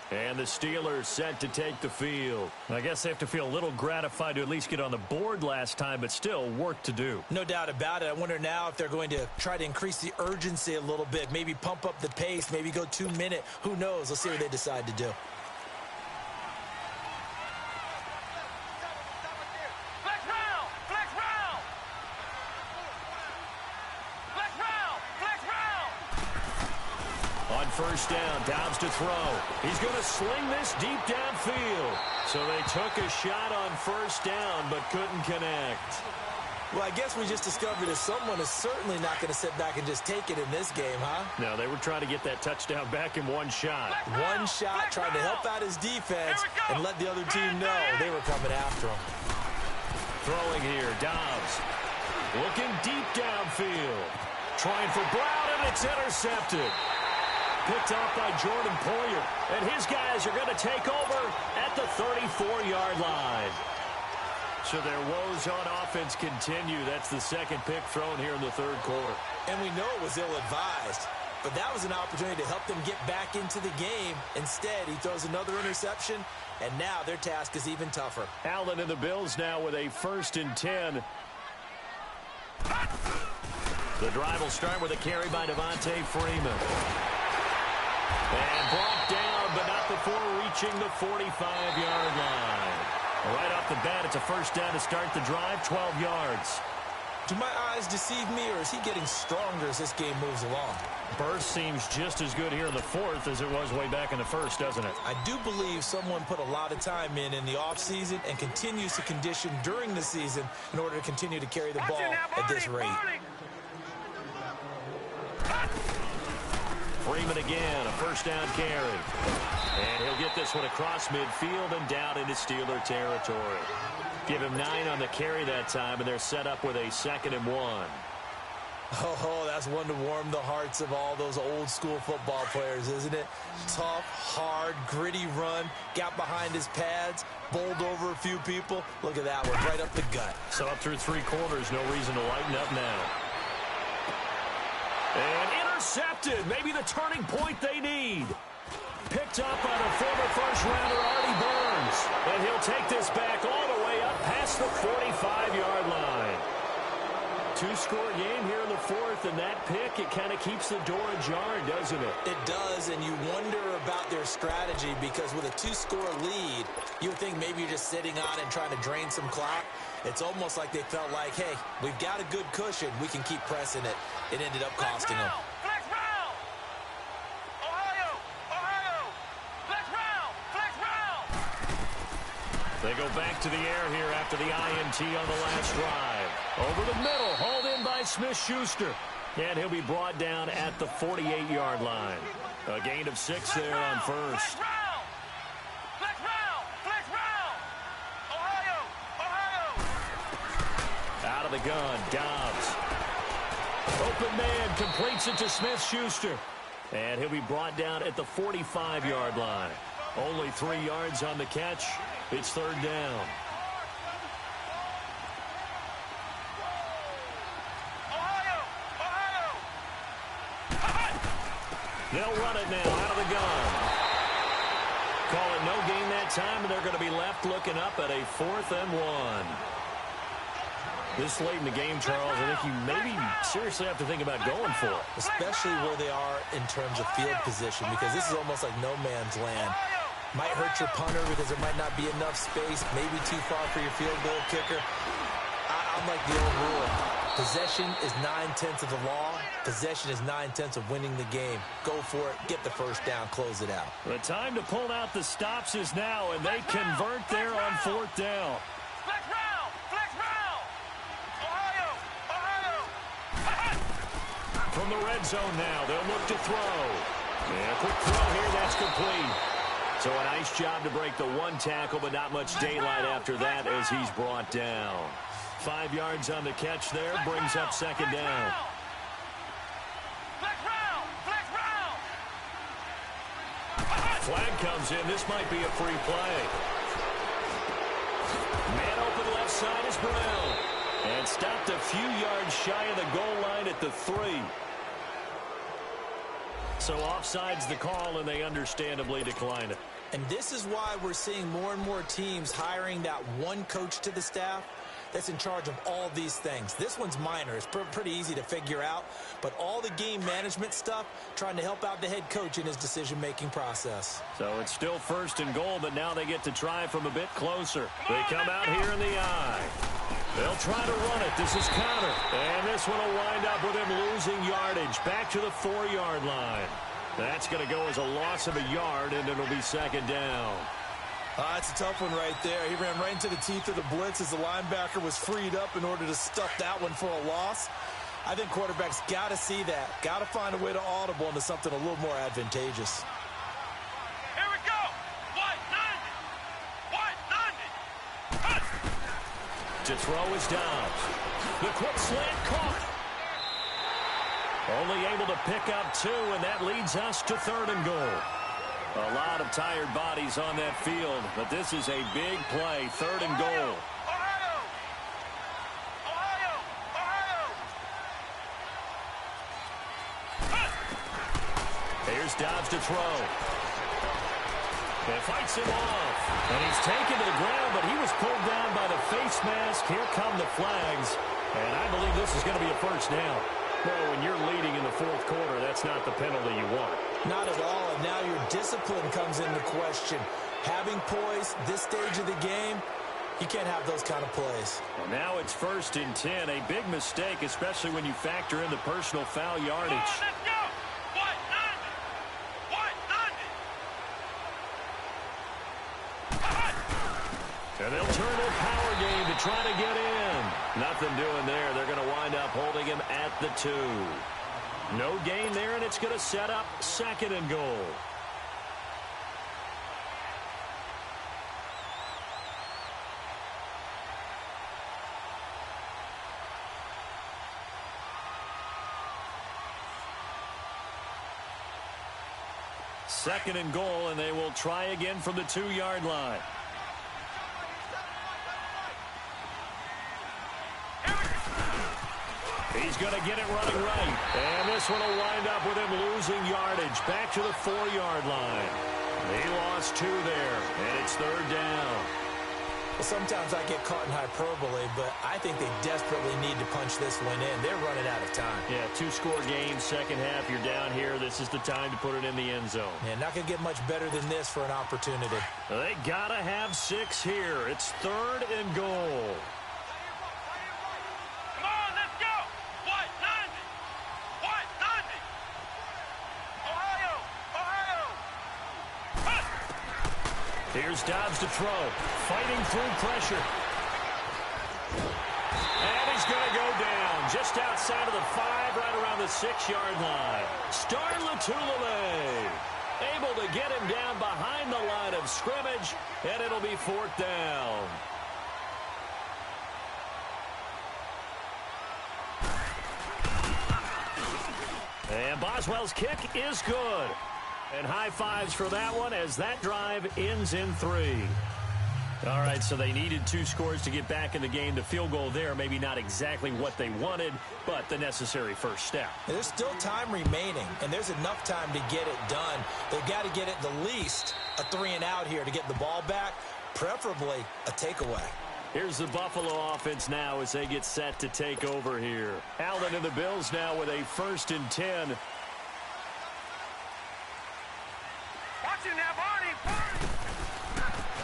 And the Steelers set to take the field. I guess they have to feel a little gratified to at least get on the board last time, but still work to do. No doubt about it. I wonder now if they're going to try to increase the urgency a little bit, maybe pump up the pace, maybe go 2-minute. Who knows? Let's see what they decide to do. First down, Dobbs to throw. He's going to sling this deep downfield. So they took a shot on first down, but couldn't connect. Well, I guess we just discovered that someone is certainly not going to sit back and just take it in this game, huh? No, they were trying to get that touchdown back in one shot. One shot, trying to help out his defense and let the other team know they were coming after him. Throwing here, Dobbs. Looking deep downfield. Trying for Brown, and it's intercepted. Picked off by Jordan Poyer. And his guys are going to take over at the 34-yard line. So their woes on offense continue. That's the second pick thrown here in the third quarter. And we know it was ill-advised. But that was an opportunity to help them get back into the game. Instead, he throws another interception, and now their task is even tougher. Allen and the Bills now with a 1st and 10. The drive will start with a carry by Devontae Freeman. And brought down, but not before reaching the 45-yard line. Right off the bat, it's a first down to start the drive, 12 yards. Do my eyes deceive me, or is he getting stronger as this game moves along? Burst seems just as good here in the fourth as it was way back in the first, doesn't it? I do believe someone put a lot of time in the offseason and continues to condition during the season in order to continue to carry the ball at this rate. Freeman again, a first down carry. And he'll get this one across midfield and down into Steeler territory. Give him 9 on the carry that time, and they're set up with a 2nd and 1. Oh, that's one to warm the hearts of all those old school football players, isn't it? Tough, hard, gritty run, got behind his pads, bowled over a few people. Look at that one, right up the gut. So up through 3 quarters, no reason to lighten up now. And intercepted, maybe the turning point they need. Picked up by the former first-rounder Artie Burns. And he'll take this back all the way up past the 45-yard line. 2-score game here in the fourth, and that pick, it kind of keeps the door ajar, doesn't it? It does, and you wonder about their strategy because with a 2-score lead, you would think maybe you're just sitting on and trying to drain some clock. It's almost like they felt like, hey, we've got a good cushion. We can keep pressing it. It ended up costing them. Flex round! Ohio! Ohio! Flex round! Flex round! They go back to the air here after the INT on the last drive. Over the middle, hauled in by Smith-Schuster. And he'll be brought down at the 48-yard line. A gain of 6 there on first. Flex round! Flex round! Flex round! Ohio! Ohio! Out of the gun, Dobbs. Open man, completes it to Smith-Schuster. And he'll be brought down at the 45-yard line. Only 3 yards on the catch. It's 3rd down. Ohio! Ohio! They'll run it now out of the gun. Call it no gain that time, and they're going to be left looking up at a 4th and 1. This late in the game, Charles, I think you maybe seriously have to think about going for it. Especially where they are in terms of field position, because this is almost like no man's land. Might hurt your punter because there might not be enough space, maybe too far for your field goal kicker. I'm like the old rule. Possession is 9/10 of the law. Possession is 9/10 of winning the game. Go for it. Get the first down. Close it out. The time to pull out the stops is now, and they convert there on 4th down. Flex round! Flex round! Ohio! Ohio! From the red zone now, they'll look to throw. And a quick throw here, that's complete. So a nice job to break the 1 tackle, but not much daylight after that as he's brought down. 5 yards on the catch there, brings up 2nd down. Flex round! Flex round! Flag comes in. This might be a free play. Man open left side is Brown. And stopped a few yards shy of the goal line at the 3. So offside's the call, and they understandably decline it. And this is why we're seeing more and more teams hiring that one coach to the staff that's in charge of all these things. This one's minor. It's pretty easy to figure out. But all the game management stuff, trying to help out the head coach in his decision-making process. So it's still 1st and goal, but now they get to try from a bit closer. They come out here in the eye. They'll try to run it. This is Connor. And this one will wind up with him losing yardage. Back to the 4-yard line. That's going to go as a loss of a yard, and it'll be 2nd down. That's a tough one right there. He ran right into the teeth of the blitz as the linebacker was freed up in order to stuff that one for a loss. I think quarterbacks got to see that. Got to find a way to audible into something a little more advantageous. Here we go! White 90! To throw is Dobbs. The quick slant caught. Only able to pick up 2, and that leads us to 3rd and goal. A lot of tired bodies on that field, but this is a big play. 3rd and goal. Ohio! Ohio! Ohio! Here's Dobbs to throw. And fights him off. And he's taken to the ground, but he was pulled down by the face mask. Here come the flags. And I believe this is going to be a 1st down. Well, when you're leading in the 4th quarter, that's not the penalty you want. Not at all, and now your discipline comes into question. Having poise this stage of the game, You can't have those kind of plays. And now it's 1st and 10. A big mistake, especially when you factor in the personal foul yardage. Let's go! And they'll turn their power game to try to get in. Nothing doing there. They're going to wind up holding him at the 2. No gain there, and it's going to set up 2nd and goal. Second and goal, and they will try again from the 2-yard line. He's going to get it running right. And this one will wind up with him losing yardage. Back to the 4-yard line. He lost 2 there, and it's 3rd down. Well, sometimes I get caught in hyperbole, but I think they desperately need to punch this one in. They're running out of time. Yeah, 2-score game, second half. You're down here. This is the time to put it in the end zone. Yeah, not going to get much better than this for an opportunity. They got to have 6 here. It's 3rd and goal. Here's Dobbs to throw, fighting through pressure. And he's going to go down just outside of the 5, right around the 6-yard line. Star Latulele able to get him down behind the line of scrimmage, and it'll be 4th down. And Boswell's kick is good. And high fives for that one as that drive ends in 3. All right, so they needed 2 scores to get back in the game. The field goal there, maybe not exactly what they wanted, but the necessary first step. There's still time remaining, and there's enough time to get it done. They've got to get it the least a 3-and-out here to get the ball back, preferably a takeaway. Here's the Buffalo offense now as they get set to take over here. Allen and the Bills now with a 1st and 10.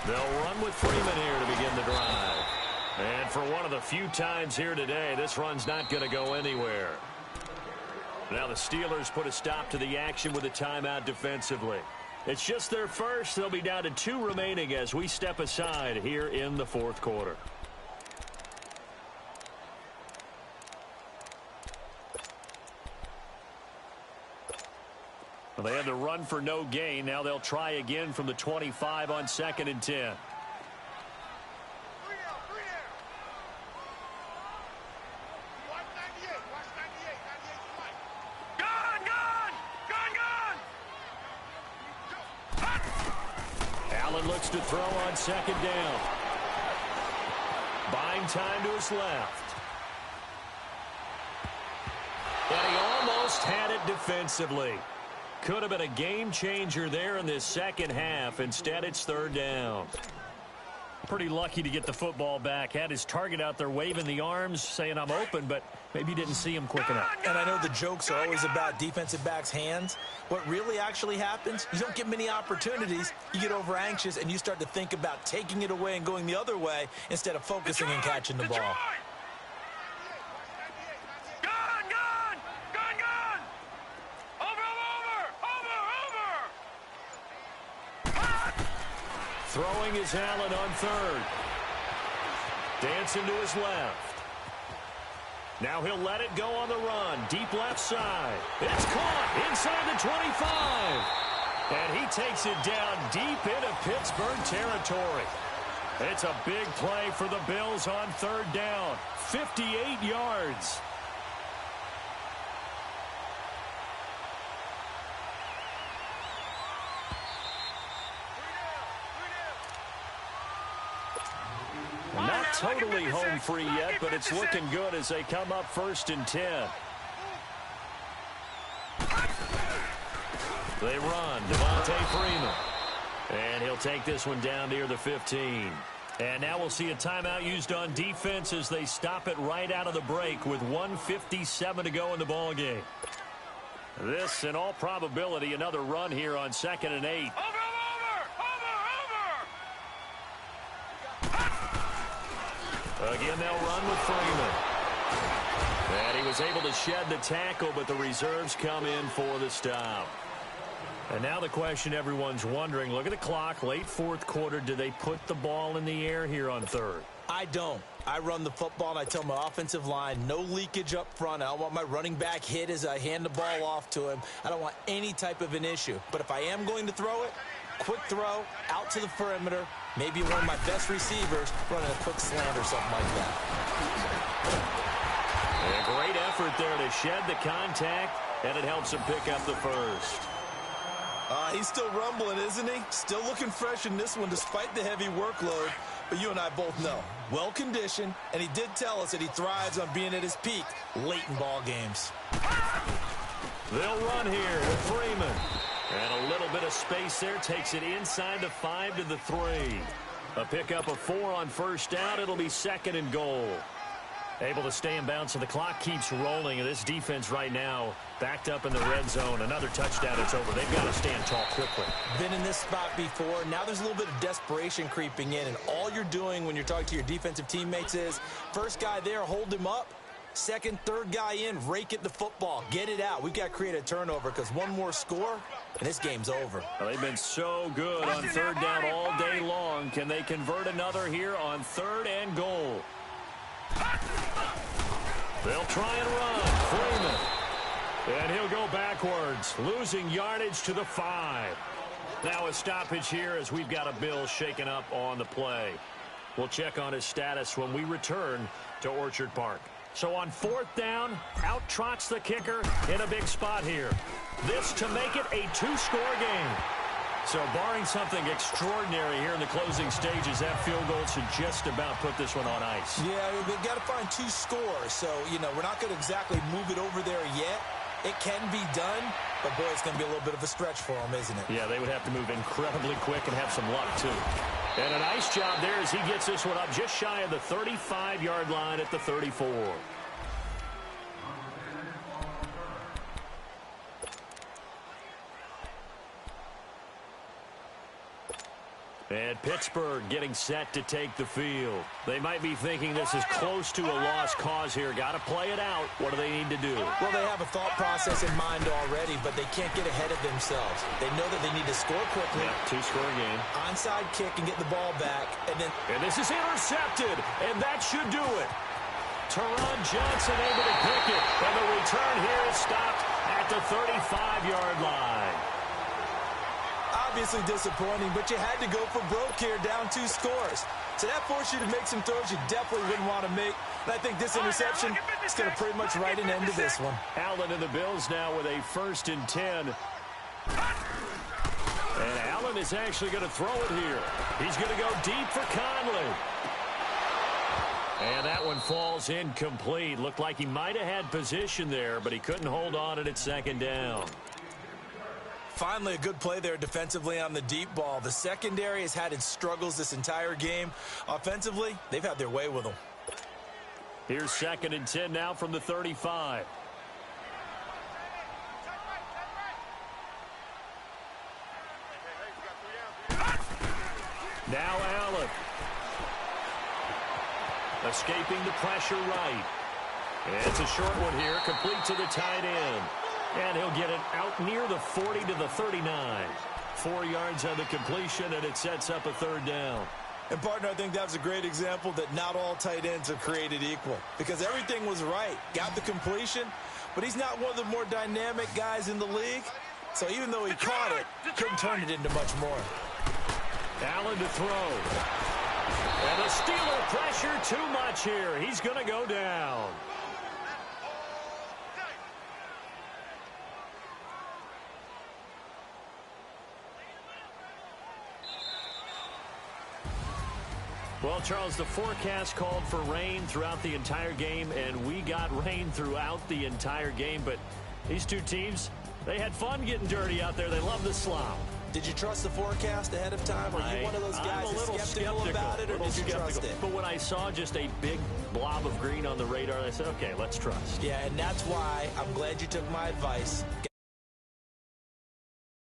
They'll run with Freeman here to begin the drive. And for one of the few times here today, this run's not going to go anywhere. Now the Steelers put a stop to the action with a timeout defensively. It's just their first. They'll be down to 2 remaining as we step aside here in the 4th quarter. Well, they had the run for no gain. Now they'll try again from the 25 on 2nd and 10. Allen looks to throw on 2nd down. Buying time to his left. And he almost had it defensively. Could have been a game changer there in this second half. Instead, it's 3rd down. Pretty lucky to get the football back. Had his target out there waving the arms, saying I'm open, but maybe didn't see him quick enough. And I know the jokes are always about defensive backs' hands. What really actually happens, you don't get many opportunities. You get over anxious, and you start to think about taking it away and going the other way instead of focusing and catching the ball. Throwing is Allen on 3rd. Dancing to his left. Now he'll let it go on the run. Deep left side. It's caught inside the 25. And he takes it down deep into Pittsburgh territory. It's a big play for the Bills on 3rd down. 58 yards. Not totally home free yet, but it's looking good as they come up 1st and 10. They run. Devontae Freeman. And he'll take this one down near the 15. And now we'll see a timeout used on defense as they stop it right out of the break with 1:57 to go in the ballgame. This, in all probability, another run here on 2nd and 8. Again, they'll run with Freeman. And he was able to shed the tackle, but the reserves come in for the stop. And now the question everyone's wondering, look at the clock, late fourth quarter, do they put the ball in the air here on third? I don't. I run the football, and I tell my offensive line, no leakage up front. I don't want my running back hit as I hand the ball off to him. I don't want any type of an issue. But if I am going to throw it, quick throw, out to the perimeter, maybe one of my best receivers running a quick slant or something like that. A great effort there to shed the contact, and it helps him pick up the first. He's still rumbling, isn't he? Still looking fresh in this one despite the heavy workload. But you and I both know, well-conditioned, and he did tell us that he thrives on being at his peak late in ball games. They'll run here with Freeman. And a little bit of space there takes it inside the 5 to the 3. A pickup of 4 on first down. It'll be 2nd and goal. Able to stay in bounds, and the clock keeps rolling. And this defense right now backed up in the red zone. Another touchdown, it's over. They've got to stand tall quickly. Been in this spot before. Now there's a little bit of desperation creeping in. And all you're doing when you're talking to your defensive teammates is, first guy there, hold him up. Second, third guy in, rake at the football. Get it out. We've got to create a turnover because one more score, and this game's over. Well, they've been so good on third down all day long. Can they convert another here on 3rd and goal? They'll try and run. Freeman. And he'll go backwards, losing yardage to the 5. Now a stoppage here as we've got a Bill shaken up on the play. We'll check on his status when we return to Orchard Park. So on 4th down, out trots the kicker in a big spot here. This to make it a 2-score game. So barring something extraordinary here in the closing stages, that field goal should just about put this one on ice. Yeah, we've got to find 2 scores. So, we're not going to exactly move it over there yet. It can be done, but, boy, it's going to be a little bit of a stretch for them, isn't it? Yeah, they would have to move incredibly quick and have some luck, too. And a nice job there as he gets this one up just shy of the 35-yard line at the 34. And Pittsburgh getting set to take the field. They might be thinking this is close to a lost cause here. Got to play it out. What do they need to do? Well, they have a thought process in mind already, but they can't get ahead of themselves. They know that they need to score quickly. Yeah, 2-score game. Onside kick and get the ball back. And this is intercepted, and that should do it. Teron Johnson able to pick it, and the return here is stopped at the 35-yard line. Obviously disappointing, but you had to go for broke here, down 2 scores. So that forced you to make some throws you definitely wouldn't want to make. And I think this interception is going to pretty much write an end to this one. Allen and the Bills now with a 1st and 10. And Allen is actually going to throw it here. He's going to go deep for Conley. And that one falls incomplete. Looked like he might have had position there, but he couldn't hold on it at 2nd down. Finally, a good play there defensively on the deep ball. The secondary has had its struggles this entire game. Offensively, they've had their way with them. Here's 2nd and 10 now from the 35. Now Allen. Escaping the pressure right. And it's a short one here, complete to the tight end. And he'll get it out near the 40 to the 39. 4 yards on the completion, and it sets up a 3rd down. And, partner, I think that was a great example that not all tight ends are created equal. Because everything was right. Got the completion, but he's not one of the more dynamic guys in the league. So even though he caught it, couldn't turn it into much more. Allen to throw. And the Steeler pressure too much here. He's going to go down. Well, Charles, the forecast called for rain throughout the entire game, and we got rain throughout the entire game. But these two teams, they had fun getting dirty out there. They love the slop. Did you trust the forecast ahead of time? Are you one of those guys that's skeptical about it, or did you trust it? But when I saw just a big blob of green on the radar, I said, okay, let's trust. Yeah, and that's why I'm glad you took my advice.